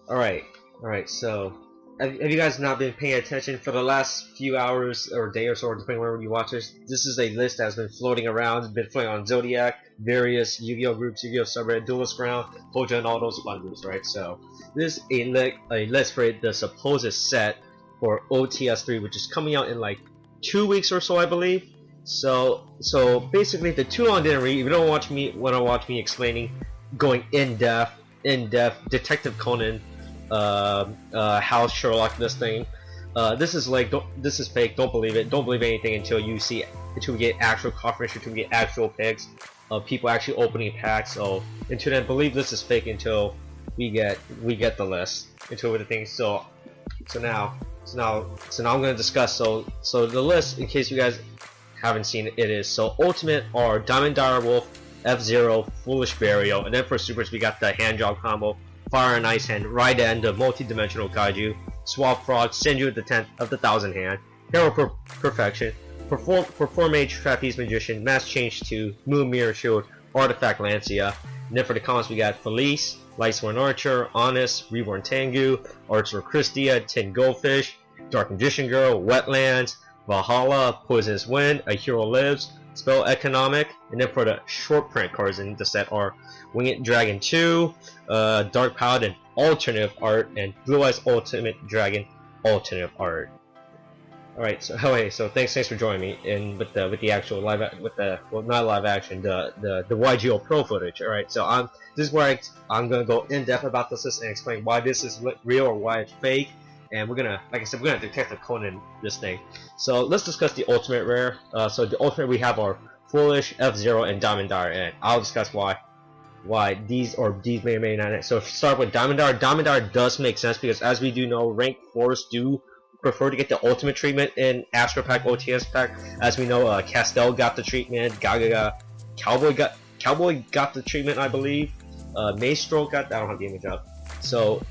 Alright, so have you guys not been paying attention for the last few hours or day or so, depending on when you watch this? This is a list that's been floating around, it's been floating on Zodiac, various Yu-Gi-Oh groups, Yu-Gi-Oh subreddit, Duelist Ground, Poja, and all those fun groups, right? So this is a list for the supposed set for OTS 3, which is coming out in like 2 weeks or so, I believe. So basically, the too long didn't read. If you don't want to watch me explaining, going in depth, Detective Conan, House Sherlock, this thing. This is like, this is fake. Don't believe it. Don't believe anything until we get actual confirmation, until we get actual pics of people actually opening packs. So until then, believe this is fake until we get the list, until the thing. So now I'm gonna discuss. So the list, in case you guys haven't seen it, is so ultimate are Diamond Dire Wolf, F-Zero, Foolish Burial, and then for supers we got the hand job combo, Fire and Ice Hand, Raiden, the multi-dimensional kaiju, Swap Frog, Senju the 10th of the 1000 Hand, Hero Perfection, Perform Mage, Trapeze Magician, Mass Change 2, Moon Mirror Shield, Artifact Lancia, and then for the comments we got Felice, Lightsworn Archer, Honest, Reborn Tengu, Archer Christia, Tin Goldfish, Dark Magician Girl, Wetlands, Valhalla, Poisonous Wind, A Hero Lives, Spell Economic, and then for the short print cards in the set are Winged Dragon 2, Dark Paladin Alternative Art, and Blue Eyes Ultimate Dragon Alternative Art. Alright, so thanks for joining me in with the actual live, well, not live action, the Yugioh Pro footage. Alright, so this is where I'm gonna go in depth about this list and explain why this is real or why it's fake. And we're gonna, like I said, we're gonna Detective Conan this thing. So let's discuss the ultimate rare. So the ultimate we have are Foolish, F-Zero, and Diamond Dire, and I'll discuss why these may or may not. So if you start with Diamond Dire, Diamond Dire does make sense because as we do know, rank 4s do prefer to get the ultimate treatment in Astro Pack, OTS Pack. As we know, Castell got the treatment, Cowboy got the treatment, I believe. Maestro got, I don't have the image up. So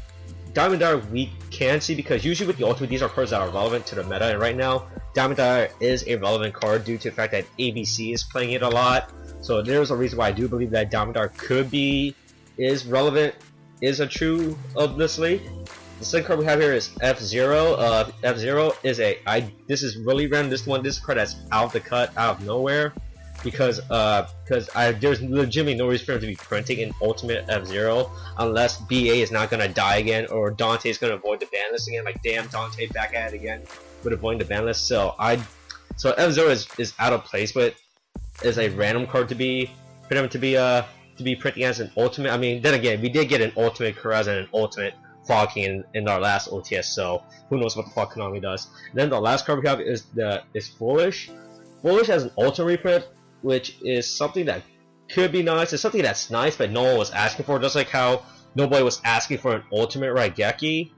Diamond Dire we can see because usually with the ultimate these are cards that are relevant to the meta, and right now Diamond Dire is a relevant card due to the fact that ABC is playing it a lot. So there's a reason why I do believe that Diamond Dire is relevant, is a true of this league. The second card we have here is F-Zero. F-Zero is this is really random. This card that's out of the cut, out of nowhere. Because there's legitimately no reason for him to be printing an ultimate F-Zero unless BA is not gonna die again or Dante is gonna avoid the ban list again. Like damn, Dante back at it again with avoiding the ban list. So F-Zero is out of place, but is a random card to be printing as an ultimate. I mean, then again, we did get an ultimate Kuraz and an ultimate Fog King in our last OTS, so who knows what the fuck Konami does. And then the last card we have is Foolish. Foolish has an ultimate reprint, which is something that could be nice. It's something that's nice, but no one was asking for. Just like how nobody was asking for an ultimate Raigeki,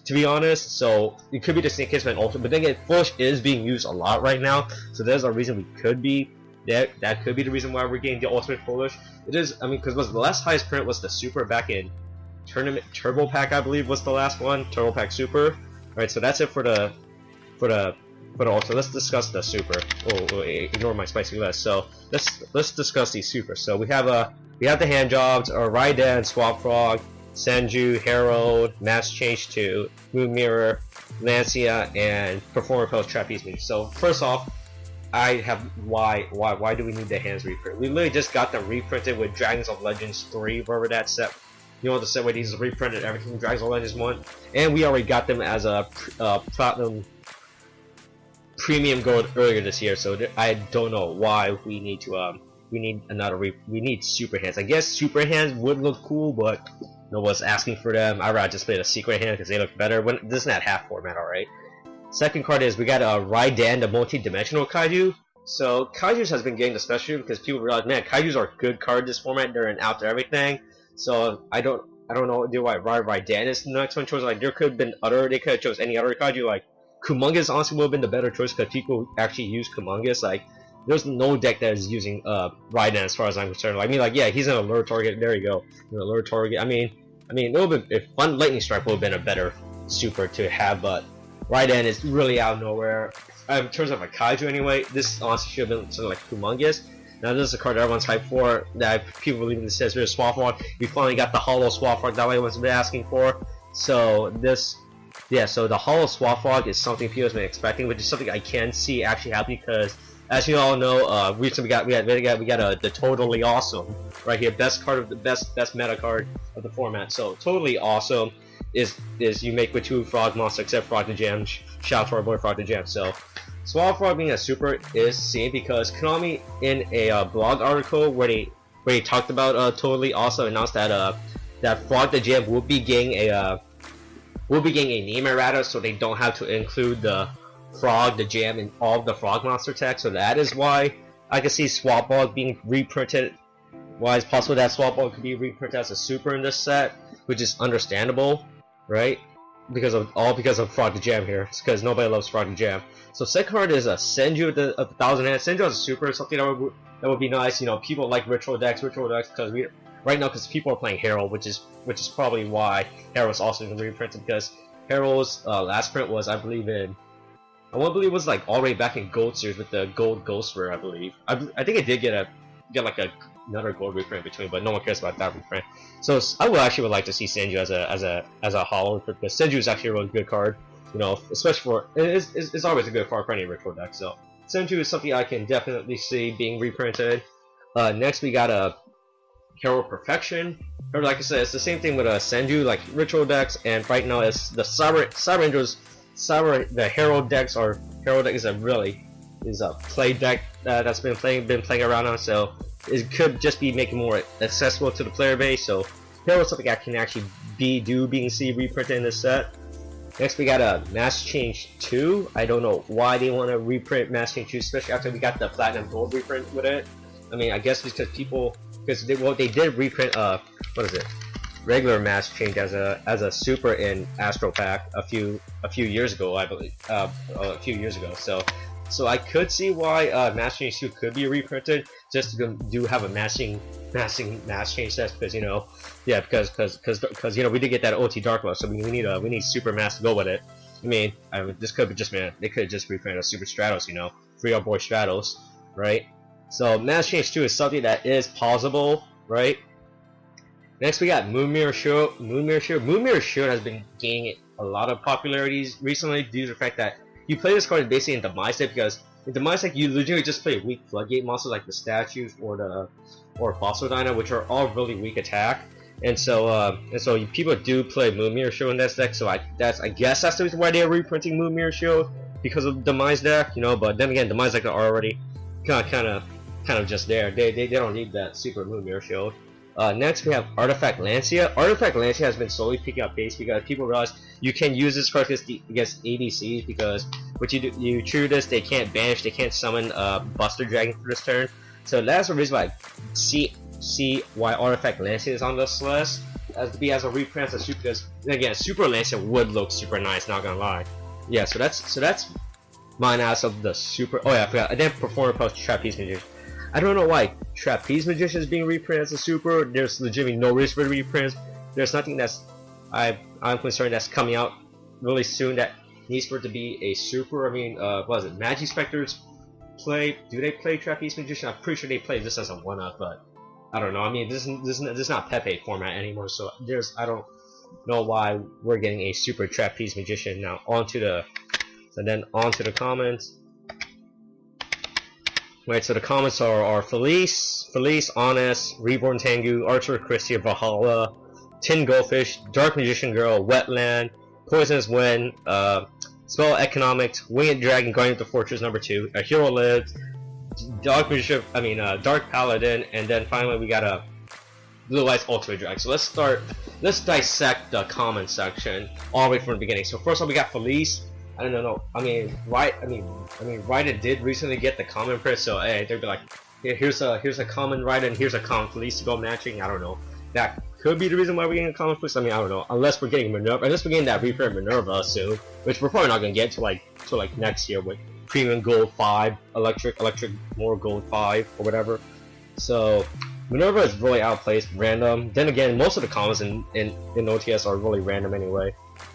to be honest. So it could be the same case with an ultimate. But then again, Foolish is being used a lot right now, so there's a reason we could be. That could be the reason why we're getting the ultimate Foolish. It is, I mean, because the last highest print was the Super back in Tournament Turbo Pack, I believe was the last one. Turbo Pack Super. Alright, so that's it for the ultimate. Let's discuss the Super. Oh, ignore my spicy list. So let's discuss these Supers. So we have the hand jobs, Raiden, Swap Frog, Senju, Herald, Mass Change 2, Moon Mirror, Lancia, and Performer Pose Trapeze Mage. So first off, I have why do we need the hands reprint? We literally just got them reprinted with Dragons of Legends 3, wherever that set. You know, the set where these reprinted everything Dragons of Legends 1, and we already got them as a platinum premium gold earlier this year. So I don't know why we need to we need super hands. I guess super hands would look cool, but no one's asking for them. I'd rather just play the secret hand because they look better. When this is not half format, alright. Second card is we got Raiden, the multi-dimensional kaiju. So kaijus has been getting the special because people realize, man, kaijus are a good card this format. They're an out to everything. So I don't know why Raiden is the next one chosen. Like there could have been they could have chose any other kaiju. Like Kumongus honestly would have been the better choice because people actually use Kumongus. Like there's no deck that is using Raiden as far as I'm concerned. Like, I mean, like yeah, he's an alert target. There you go, an alert target. I mean, it would have been, if Fun Lightning Strike would have been a better super to have, but Raiden is really out of nowhere. In terms of a kaiju anyway, this honestly should have been something like Humongous. Now this is a card that everyone's hyped for, that people believe in this says there's Swap Frog. We finally got the hollow Swap Frog that everyone's been asking for. So this, yeah, so the Hollow Swap Frog is something people have been expecting, which is something I can see actually happen because, as you all know, recently we got the Totally Awesome right here, best card of the best meta card of the format. So Totally Awesome is you make with 2 frog monsters except Frog the Jam. Shout out to our boy Frog the Jam. So Swap Frog being a super is seen because Konami in a blog article where they talked about Totally Awesome announced that that Frog the Jam will be getting a name errata, so they don't have to include the Frog the Jam in all of the Frog monster text. So that is why I can see Swap Frog being reprinted. Why it's possible that Swap Frog could be reprinted as a super in this set, which is understandable, right? Because of Frog the Jam here. It's because nobody loves Frog the Jam. So second card is a Senju of the 1000 Hands. Senju as a super is something that would be nice. You know, people like retro decks because right now because people are playing Herald, which is probably why Herald's also been reprinted, because Herald's last print was I believe it was like already back in Gold series with the Gold Ghost Rare, I believe. I think it did get like another gold reprint between, but no one cares about that reprint. So I would like to see Senju as a hollow, because Senju is actually a really good card. You know, especially for it's always a good card for any retro deck. So Senju is something I can definitely see being reprinted. Next we got a Herald Perfection. Or like I said, it's the same thing with Senju, like retro decks, and right now it's the the Herald decks are Herald deck is a play deck that's been playing around on, so it could just be making more accessible to the player base. So Herald is something I can actually being seen reprinted in this set. Next we got a Mass Change 2. I don't know why they want to reprint Mass Change 2, especially after we got the Platinum Gold reprint with it. I mean, I guess because they did reprint what is it? Regular Mass Change as a super in Astro Pack a few years ago, I believe. A few years ago. So I could see why Mass Change 2 could be reprinted, just to do have a Mass Change set, because you know, yeah, because you know we did get that OT Dark Mode, so we need Super Mass to go with it. I mean this could be just they could just reprint a Super Stratos, you know, free our boy Stratos, right? So Mass Change 2 is something that is possible, right? Next we got Moonmirror Shield. Moonmirror Shield has been gaining a lot of popularity recently due to the fact that you play this card basically in Demise deck, because in Demise deck you legitimately just play weak Floodgate monsters like the statues or Fossil Dino, which are all really weak attack. And so people do play Moonmirror Shield in this deck. So I guess that's the reason why they're reprinting Moonmirror Shield, because of Demise deck, you know. But then again, Demise deck are already kind of just there. They don't need that super Moonmirror Shield. Next we have Artifact Lancia. Artifact Lancia has been slowly picking up pace because people realize you can use this card against ADCs, because what you true this, they can't banish, they can't summon Buster Dragon for this turn. So that's the reason why I see why Artifact Lancia is on this list as a reprint as a super, because again Super Lancia would look super nice, not gonna lie. Yeah, so that's mine as of the super. Oh yeah, I forgot. I didn't perform post Trapeze Magician. I don't know why Trapeze Magician is being reprinted as a super. There's legitimately no reason for the reprints. There's nothing that's I'm concerned that's coming out really soon that needs for it to be a super. I mean, what is it? Magi Specters do they play Trapeze Magician? I'm pretty sure they play this as a one-up, but I don't know. I mean, this is not Pepe format anymore, so I don't know why we're getting a super Trapeze Magician. Now onto the comments. Right, so the comments are Felice, Honest, Reborn Tengu, Archer Christia, Valhalla, Tin Goldfish, Dark Magician Girl, Wetland, Poisonous Wind, Spell Economics, Winged Dragon, Guardian of the Fortress #2, A Hero Lives, Dark Paladin, and then finally we got a Blue Eyes Ultimate Drag. So let's dissect the comment section all the way from the beginning. So first of all, we got Felice. I don't know. I mean, Ryder did recently get the common print, so hey, they'd be like, here's a common Ryder and here's a common Felice to go matching. I don't know. That could be the reason why we're getting a common Felice. I mean, I don't know. Unless we're getting that reprint Minerva soon, which we're probably not gonna get till like next year with Premium Gold 5, Electric more Gold 5 or whatever. So Minerva is really outplaced, random. Then again, most of the comments in OTS are really random anyway.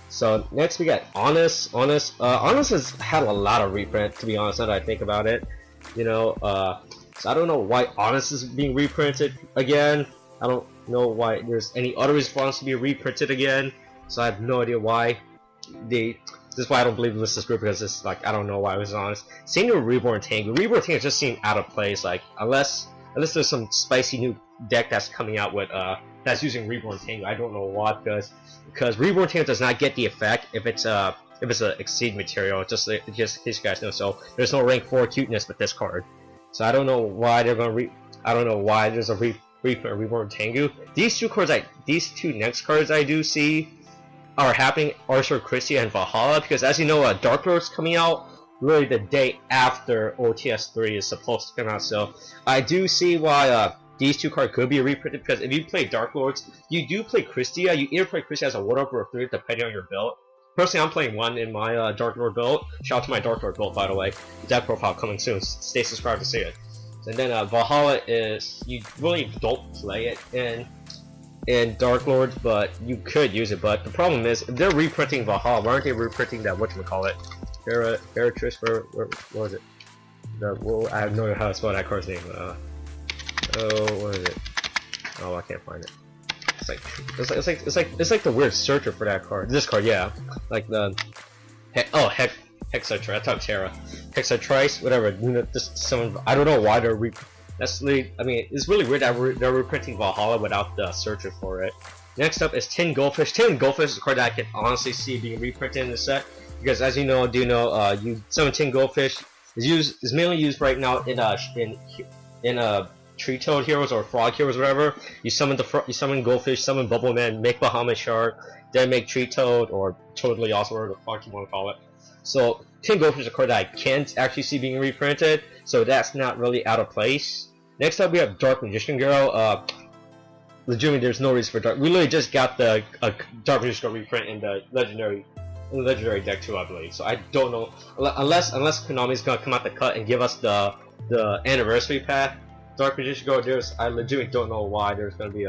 So next we got Honest. Honest has had a lot of reprint, to be honest, now that I think about it. You know, so I don't know why Honest is being reprinted again. I don't know why there's any other response to be reprinted again. So I have no idea why they. This is why I don't believe this group, because it's like I don't know why I was honest. Same with Reborn Tango. Reborn Tango just seemed out of place. Like unless there's some spicy new deck that's coming out with that's using Reborn Tango. I don't know why, because Reborn Tango does not get the effect if it's a Exceed material. Just in case you guys know. So there's no rank 4 cuteness with this card. So I don't know why they're gonna I don't know why there's a Reborn Tengu. These two next cards I do see are happening Archer Christia and Valhalla, because as you know, Dark Lord's coming out really the day after OTS 3 is supposed to come out. So I do see why these two cards could be reprinted, because if you play Dark Lords, you do play Christia. You either play Christia as a 1 or a 3 depending on your build. Personally, I'm playing 1 in my Dark Lord build. Shout out to my Dark Lord build, by the way. Deck profile coming soon. Stay subscribed to see it. And then Valhalla is, you really don't play it in Dark Lords, but you could use it. But the problem is, if they're reprinting Valhalla, why aren't they reprinting that, whatchamacallit? What was it? I have no idea how to spell that card's name. What is it? Oh, I can't find it. It's like the weird searcher for that card. This card, yeah. Like the Hexatrice. I thought Terra. Hexatrice, whatever. You know, just someone. I don't know why they're I mean, it's really weird that they're reprinting Valhalla without the searcher for it. Next up is Tin Goldfish. Tin Goldfish is a card that I can honestly see being reprinted in the set, because as you know, you summon Tin Goldfish is mainly used right now in Tree Toad heroes or Frog heroes, whatever. You summon Goldfish, summon Bubble Man, make Bahamut Shark, then make Tree Toad or Totally Awesome, whatever the fuck you want to call it. So Tin Goldfish is a card that I can't actually see being reprinted, so that's not really out of place. Next up we have Dark Magician Girl. Legitimately, there's no reason for Dark. We literally just got the Dark Magician Girl reprint in the legendary deck too, I believe. So I don't know, unless Konami's gonna come out the cut and give us the anniversary pack. Dark Magician Girl, I legitimately don't know why there's gonna be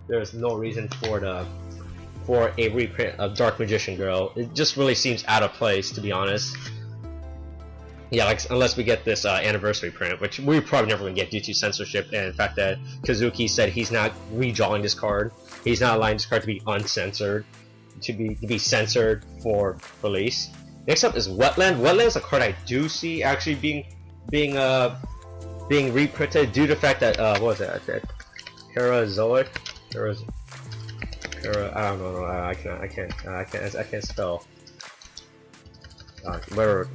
there's no reason for a reprint of Dark Magician Girl. It just really seems out of place, to be honest. Yeah, like unless we get this anniversary print, which we're probably never gonna get due to censorship and the fact that Kazuki said he's not redrawing this card. He's not allowing this card to be uncensored, to be censored for release. Next up is Wetland. Wetland is a card I do see actually being reprinted due to the fact that what was it? Parazoic? I don't know. I can't spell. Where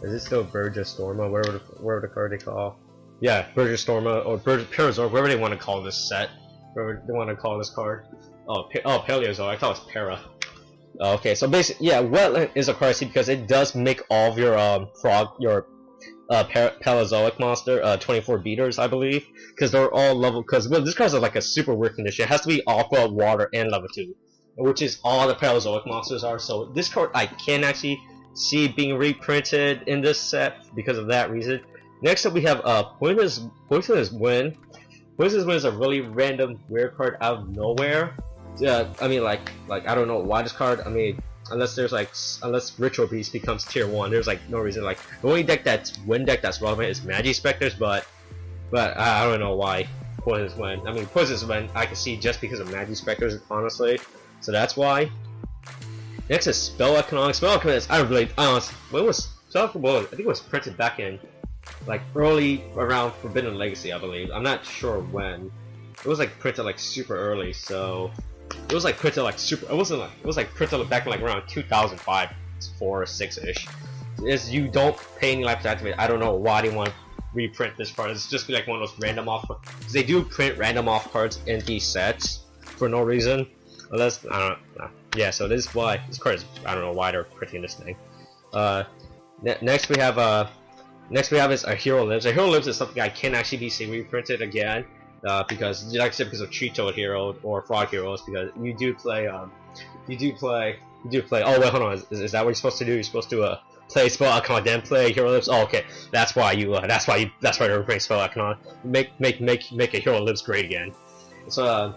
is it still Burgestorma? Whatever the card they call. Yeah, Burgestorma or Parazoic, whatever they want to call this set. Whatever they want to call this card. Oh, Paleozoic. I thought it was Para. Okay, so basically, yeah, Wetland is a card I see because it does make all of your Paleozoic monster 24 beaters, I believe, because they're all level. Because this card's like a super weird condition. It has to be Aqua, Water, and level 2, which is all the Paleozoic monsters are. So this card I can actually see being reprinted in this set because of that reason. Next up we have Poisonous Wind. Poisonous Wind is a really random weird card out of nowhere. I mean, like I don't know why this card. I mean, unless Ritual Beast becomes tier 1, there's like no reason. Like the only wind deck that's relevant is Magi Specters, but I don't know why Poisonous Wind. I mean, Poisonous Wind I can see just because of Magi Specters, honestly. So that's why. Next is Spell Economics. Spell Economics, I don't really honestly. When was Spell Economics? I think it was printed back in like early around Forbidden Legacy, I believe. I'm not sure when. It was like printed like super early, so. It was like printed like super. It was like printed back in like around 2005, 4 or 6ish. Is you don't pay any life to activate. I don't know why they want to reprint this card. It's just be like one of those random off. Because they do print random off cards in these sets for no reason. Unless I don't know. Yeah, so this is why this card is. I don't know why they're printing this thing. Next we have is a Hero Lives. A Hero Lives is something I can actually be seen reprinted again. Because, like I said, because of Tree Toad Hero or Frog Heroes, because you do play. Oh wait, hold on. Is that what you're supposed to do? You're supposed to play Spell Icon, then play Hero Lives. Oh, okay. That's why they're playing Spell Icon. Make a Hero Lives great again. So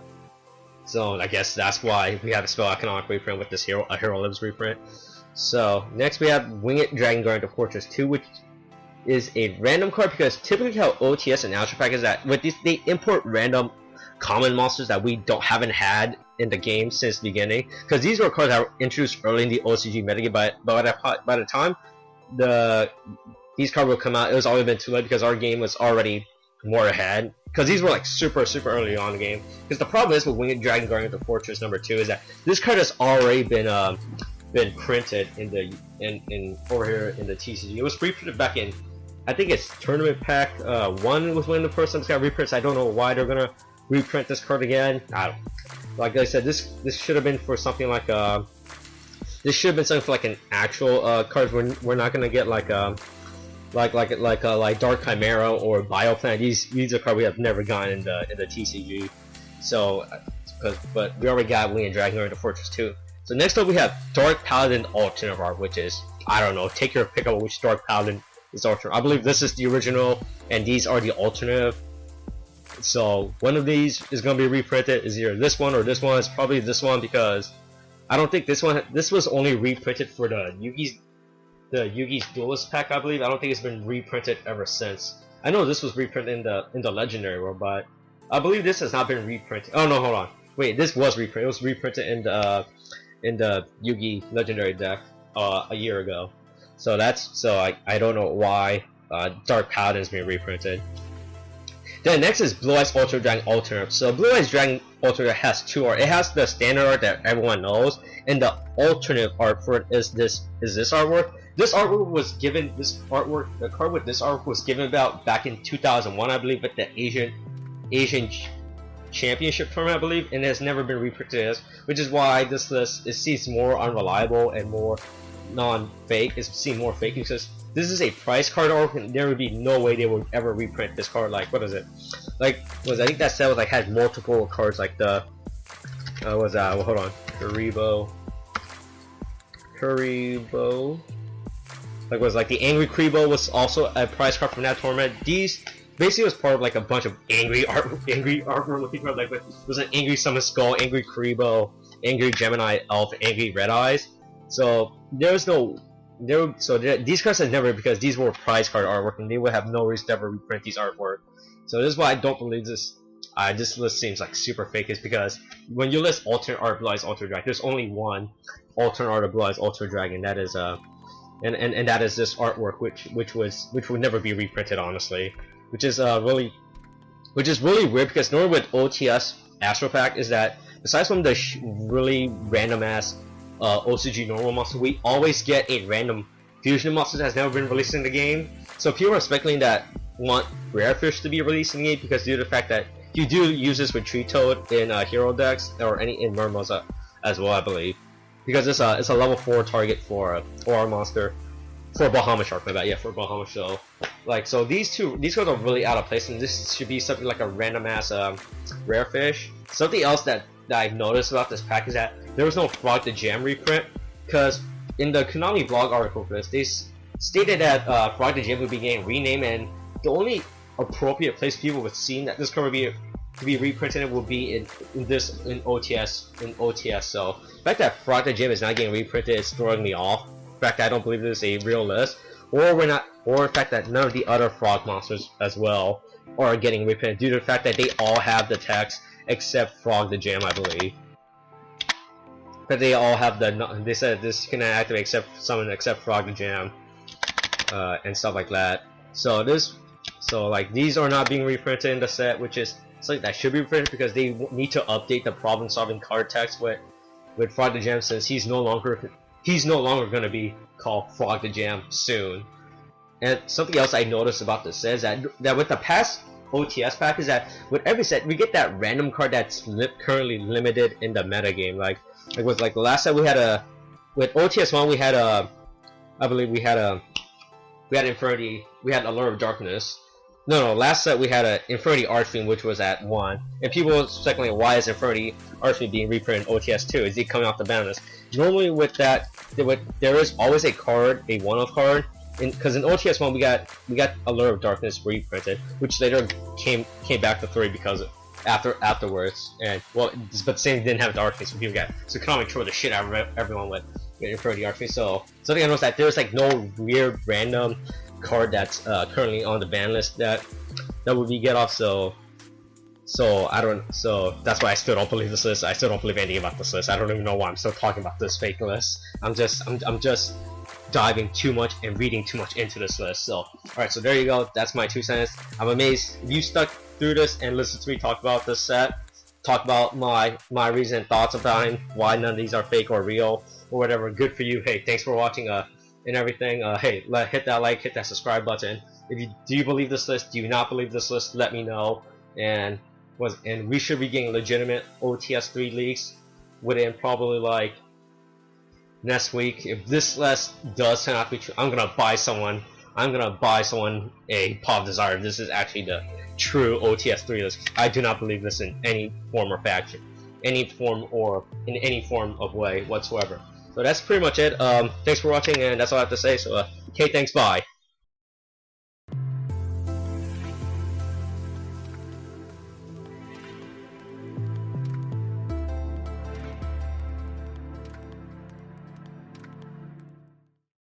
I guess that's why we have a Spell Icon reprint with this a Hero Lives reprint. So next we have Winged Dragon Guard of Fortress 2, which is a random card because typically how OTS and Ultra Pack is that with these they import random common monsters that we haven't had in the game since the beginning, because these were cards that were introduced early in the OCG metagame, but by the time these cards will come out, it was already been too late because our game was already more ahead, because these were like super early on in the game. Because the problem is with Winged Dragon Guardian of the Fortress #2 is that this card has already been printed in over here in the TCG. It was reprinted back in, I think it's Tournament Pack 1 was when the first time got reprinted. I don't know why they're gonna reprint this card again. I don't. Like I said, this should have been for something like this should have been something for like an actual card. We're not gonna get like Dark Chimera or Bioplanet. These are cards we have never gotten in the TCG. So, but we already got Winged Dragon Guardian of the Fortress 2. So next up we have Dark Paladin alternate art, which is, I don't know, take your pick of which Dark Paladin is alternate. I believe this is the original, and these are the alternative. So one of these is going to be reprinted. Is either this one or this one. It's probably this one, because I don't think this was only reprinted for the Yugi's Duelist pack, I believe. I don't think it's been reprinted ever since. I know this was reprinted in the Legendary world, but I believe this has not been reprinted. Oh no, hold on. Wait, this was reprinted. It was reprinted in the Yugi Legendary deck a year ago. So I don't know why Dark Paladin's being reprinted. Then next is Blue Eyes Ultra Dragon Alternate. So Blue Eyes Dragon Alternate has two art. It has the standard art that everyone knows, and the alternate art for it is this artwork. This artwork was given, the card with this artwork was given about back in 2001, I believe, at the Asian Championship tournament, I believe, and it has never been reprinted, which is why this list seems more unreliable and more non-fake. It seems more fake because this is a price card artwork, and there would be no way they would ever reprint this card. Like, what is it? Like, I think that set was like had multiple cards, like the hold on, Kuribo. Like the Angry Kuribo was also a prize card from that tournament. These basically was part of like a bunch of angry artwork looking cards. Like, it was an Angry Summon Skull, Angry Kuribo, Angry Gemini Elf, Angry Red Eyes. So these cards have never, because these were prize card artwork, and they would have no reason to ever reprint these artwork. So this is why I don't believe this. This list seems like super fake, is because when you list alternate art Blue Eyes Ultra Dragon, there's only one alternate art of Blue Eyes Ultra Dragon. That is and that is this artwork, which would never be reprinted, honestly. Which is really weird, because normally with OTS Astro Pack is that besides from the really random ass OCG normal monster, we always get a random fusion monster that has never been released in the game. So people are speculating that want rare fish to be released in the game, because due to the fact that you do use this with Tree Toad in hero decks, or in Murmosa as well, I believe, because it's a level 4 target for our monster, for Bahamut Shark. My bad, yeah, for Bahamut. So so these cards are really out of place, and this should be something like a random ass rare fish. Something else that I've noticed about this pack is that there was no Frog the Jam reprint, because in the Konami blog article for this, they stated that Frog the Jam would be getting renamed, and the only appropriate place people would see that this card would be to be reprinted would be in OTS. So the fact that Frog the Jam is not getting reprinted is throwing me off. The fact that I don't believe this is a real list, or the fact that none of the other frog monsters as well are getting reprinted, due to the fact that they all have the text except Frog the Jam, I believe. But they all have they said this can activate except Frog the Jam, and stuff like that. So these are not being reprinted in the set, which is something that should be reprinted, because they need to update the problem-solving card text with Frog the Jam, since he's no longer going to be called Frog the Jam soon. And something else I noticed about this is that with the past OTS pack is that with every set we get that random card that's currently limited in the metagame. Like with the last set we had with OTS 1 we had I believe we had Infernity, we had Allure of Darkness. No, last set we had Infernity Archfiend, which was at 1. And people were speculating, why is Infernity Archfiend being reprinted in OTS 2? Is he coming off the ban list? Normally with that, there is always a card, a one-off card, because in OTS 1 we got Allure of Darkness reprinted, which later came back to 3 because afterwards. And but same didn't have Darkness, so Konami threw the shit out of everyone with Infernity Archfiend. So something I noticed that there's like no weird random card that's currently on the ban list that would be get off. So So so that's why I still don't believe this list. I still don't believe anything about this list. I don't even know why I'm still talking about this fake list. I'm just diving too much and reading too much into this list. So alright, so there you go. That's my 2 cents. I'm amazed if you stuck through this and listened to me talk about this set, talk about my reason and thoughts about why none of these are fake or real or whatever. Good for you. Hey, thanks for watching and everything. Hey, hit that like, hit that subscribe button. If you do you believe this list, do you not believe this list, let me know. And we should be getting legitimate OTS 3 leaks within probably like next week. If this list does turn out to be true, I'm gonna buy someone a Pop Desire. This is actually the true OTS 3 list. I do not believe this in any form or faction, any form or in any form of way whatsoever. So that's pretty much it. Thanks for watching, and that's all I have to say. So, okay, thanks, bye.